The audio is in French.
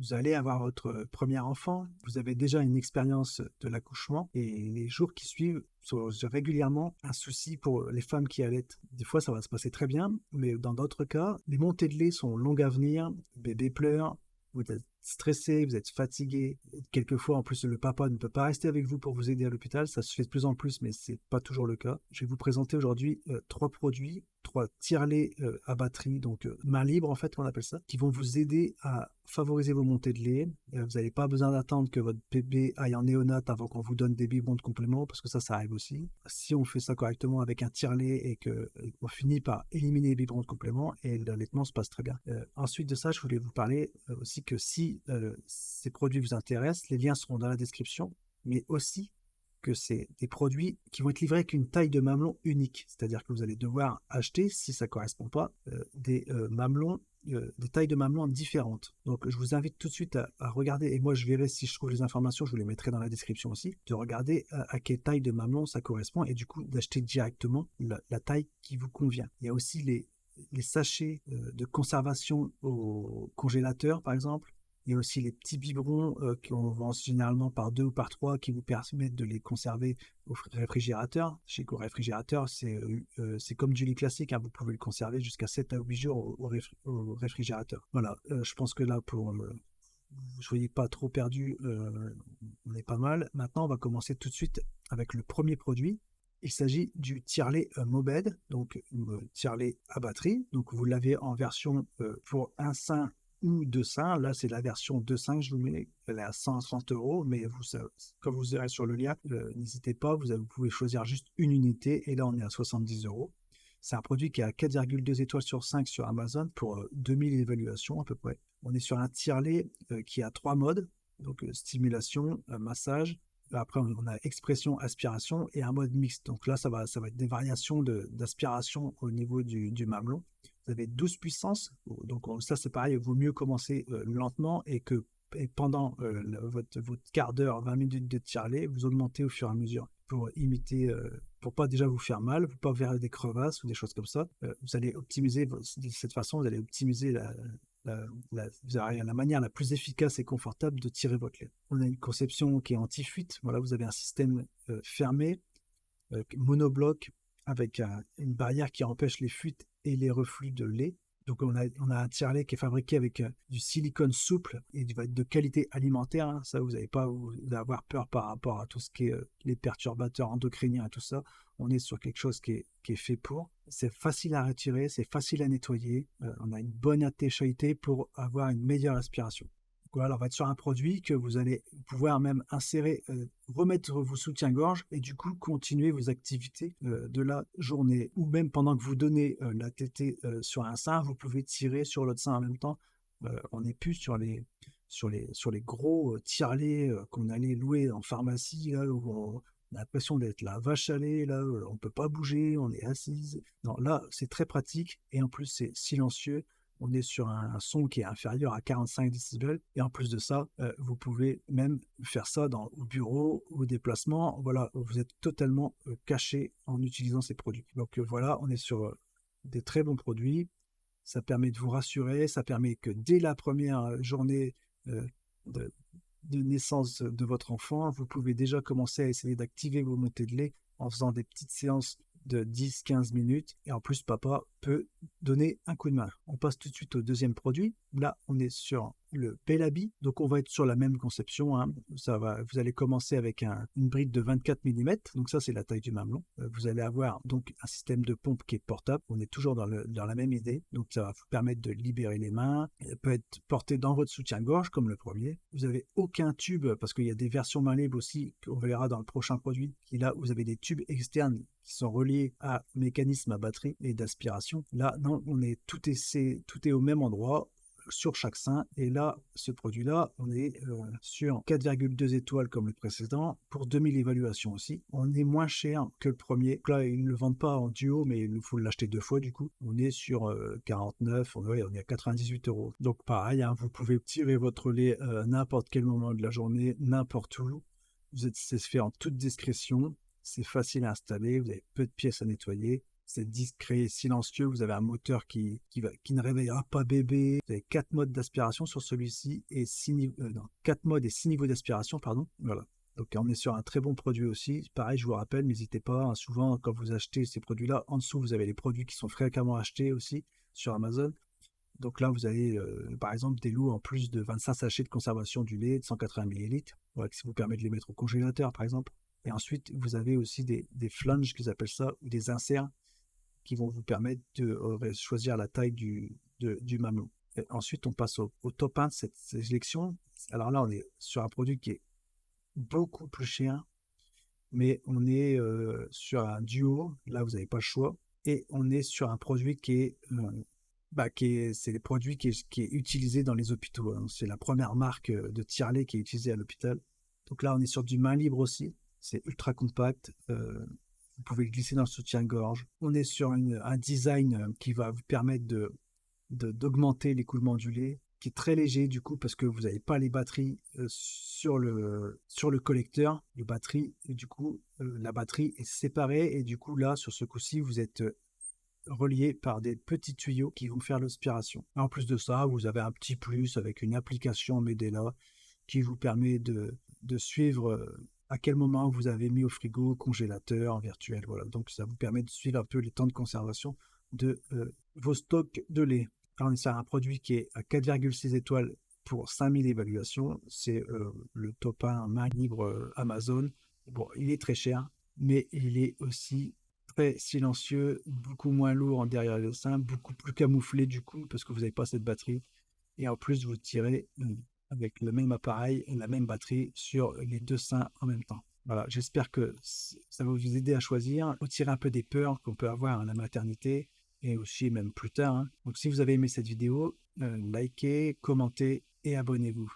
vous allez avoir votre premier enfant, vous avez déjà une expérience de l'accouchement et les jours qui suivent sont régulièrement un souci pour les femmes qui allaitent. Des fois, ça va se passer très bien, mais dans d'autres cas, les montées de lait sont longues à venir, le bébé pleure, vous êtes stressé, vous êtes fatigué. Quelquefois, en plus, le papa ne peut pas rester avec vous pour vous aider à l'hôpital. Ça se fait de plus en plus, mais c'est pas toujours le cas. Je vais vous présenter aujourd'hui 3 produits, 3 tire-laits à batterie, donc main libre en fait, on appelle ça, qui vont vous aider à favoriser vos montées de lait. Vous n'avez pas besoin d'attendre que votre bébé aille en néonat avant qu'on vous donne des biberons de complément, parce que ça arrive aussi. Si on fait ça correctement avec un tire-lait et qu'on finit par éliminer les biberons de complément, et l'allaitement se passe très bien. Ensuite de ça, je voulais vous parler aussi que si ces produits vous intéressent, les liens seront dans la description, mais aussi que c'est des produits qui vont être livrés avec une taille de mamelon unique. C'est-à-dire que vous allez devoir acheter, si ça ne correspond pas, des mamelons, des tailles de mamelons différentes. Donc je vous invite tout de suite à regarder, et moi je verrai si je trouve les informations, je vous les mettrai dans la description aussi, de regarder à quelle taille de mamelon ça correspond, et du coup d'acheter directement la taille qui vous convient. Il y a aussi les sachets de conservation au congélateur, par exemple. Il y a aussi les petits biberons qu'on vend généralement par 2 ou par 3 qui vous permettent de les conserver au réfrigérateur. Chez le réfrigérateur, c'est comme du lait classique, hein, vous pouvez le conserver jusqu'à 7 à 8 jours au réfrigérateur. Voilà, je pense que là, pour vous ne soyez pas trop perdu, on est pas mal. Maintenant, on va commencer tout de suite avec le premier produit. Il s'agit du tire-lait Mobed, donc tire-lait à batterie. Donc vous l'avez en version pour un sein ou 2 seins. Là, c'est la version 2 seins que je vous mets. Elle est à 130 €, mais comme vous verrez sur le lien, n'hésitez pas, vous pouvez choisir juste une unité. Et là, on est à 70 €. C'est un produit qui a 4,2 étoiles sur 5 sur Amazon pour 2000 évaluations à peu près. On est sur un tire-lait qui a 3 modes, donc stimulation, massage. Après, on a expression, aspiration et un mode mixte. Donc là, ça va être des variations d'aspiration au niveau du mamelon. Vous avez 12 puissances. Donc ça, c'est pareil, il vaut mieux commencer lentement et pendant votre quart d'heure, 20 minutes de tire-lait, vous augmentez au fur et à mesure pour imiter, pour pas déjà vous faire mal, pour pas faire des crevasses ou des choses comme ça. Vous allez optimiser de cette façon, vous allez optimiser vous avez la manière la plus efficace et confortable de tirer votre lait. On a une conception qui est anti-fuite. Voilà, vous avez un système fermé, monobloc, avec une barrière qui empêche les fuites et les reflux de lait. Donc on a un tire-lait qui est fabriqué avec du silicone souple et il va être de qualité alimentaire, hein. Ça, vous n'allez pas vous avoir peur par rapport à tout ce qui est les perturbateurs endocriniens et tout ça. On est sur quelque chose qui est fait pour. C'est facile à retirer, c'est facile à nettoyer. On a une bonne étanchéité pour avoir une meilleure aspiration. Voilà, on va être sur un produit que vous allez pouvoir même insérer, remettre vos soutiens-gorge et du coup continuer vos activités de la journée. Ou même pendant que vous donnez la tétée sur un sein, vous pouvez tirer sur l'autre sein en même temps. On n'est plus sur les gros tire-laits qu'on allait louer en pharmacie, là, où on a l'impression d'être la vache à lait, là, on ne peut pas bouger, on est assise. Non, là, c'est très pratique et en plus, c'est silencieux. On est sur un son qui est inférieur à 45 décibels. Et en plus de ça, vous pouvez même faire ça au bureau, au déplacement. Voilà, vous êtes totalement caché en utilisant ces produits. Donc voilà, on est sur des très bons produits. Ça permet de vous rassurer. Ça permet que dès la première journée euh, de, de naissance de votre enfant, vous pouvez déjà commencer à essayer d'activer vos montées de lait en faisant des petites séances de 10-15 minutes. Et en plus, papa peut donner un coup de main. On passe tout de suite au deuxième produit. Là, on est sur le Bellaby. Donc, on va être sur la même conception, hein. Vous allez commencer avec une bride de 24 mm. Donc, ça, c'est la taille du mamelon. Vous allez avoir donc un système de pompe qui est portable. On est toujours dans la même idée. Donc, ça va vous permettre de libérer les mains. Elle peut être portée dans votre soutien-gorge, comme le premier. Vous n'avez aucun tube, parce qu'il y a des versions main libre aussi, qu'on verra dans le prochain produit. Et là, vous avez des tubes externes qui sont reliés à mécanisme à batterie et d'aspiration. Là, non, tout est au même endroit sur chaque sein. Et là, ce produit-là, on est sur 4,2 étoiles comme le précédent pour 2000 évaluations aussi. On est moins cher que le premier. Là, ils ne le vendent pas en duo, mais il faut l'acheter 2 fois du coup. On est sur 49, on est à 98 €. Donc pareil, hein, vous pouvez tirer votre lait à n'importe quel moment de la journée, n'importe où. C'est fait en toute discrétion. C'est facile à installer, vous avez peu de pièces à nettoyer. c'est discret et silencieux. Vous avez un moteur qui ne réveillera pas bébé. Vous avez 4 modes d'aspiration sur celui-ci et 4 modes et 6 niveaux d'aspiration, pardon. Voilà. Donc on est sur un très bon produit aussi. Pareil, je vous rappelle, n'hésitez pas, hein, souvent quand vous achetez ces produits-là, en dessous vous avez les produits qui sont fréquemment achetés aussi sur Amazon. Donc là, vous avez par exemple des lots en plus de 25 sachets de conservation du lait de 180 millilitres, voilà, qui vous permet de les mettre au congélateur par exemple. Et ensuite, vous avez aussi des flanges qu'ils appellent ça, ou des inserts qui vont vous permettre de choisir la taille du mamelon. Et ensuite, on passe au top 1 de cette sélection. Alors là, on est sur un produit qui est beaucoup plus cher, mais on est sur un duo. Là, vous n'avez pas le choix. Et on est sur un produit c'est les produits qui est utilisé dans les hôpitaux, hein. C'est la première marque de tire-lait qui est utilisée à l'hôpital. Donc là, on est sur du main libre aussi. C'est ultra compact. Vous pouvez le glisser dans le soutien-gorge. On est sur un design qui va vous permettre d'augmenter l'écoulement du lait, qui est très léger du coup parce que vous n'avez pas les batteries sur le collecteur de batterie. Et du coup, la batterie est séparée et du coup là, sur ce coup-ci, vous êtes relié par des petits tuyaux qui vont faire l'aspiration. En plus de ça, vous avez un petit plus avec une application Medela qui vous permet de suivre à quel moment vous avez mis au frigo, congélateur, en virtuel. Voilà. Donc ça vous permet de suivre un peu les temps de conservation de vos stocks de lait. Alors on est sur un produit qui est à 4,6 étoiles pour 5000 évaluations. C'est le top 1 main libre Amazon. Bon, il est très cher, mais il est aussi très silencieux, beaucoup moins lourd en derrière le sein, beaucoup plus camouflé du coup, parce que vous n'avez pas cette batterie. Et en plus, vous tirez avec le même appareil et la même batterie sur les deux seins en même temps. Voilà, j'espère que ça va vous aider à choisir, retirer un peu des peurs qu'on peut avoir à la maternité et aussi même plus tard, hein. Donc si vous avez aimé cette vidéo, likez, commentez et abonnez-vous.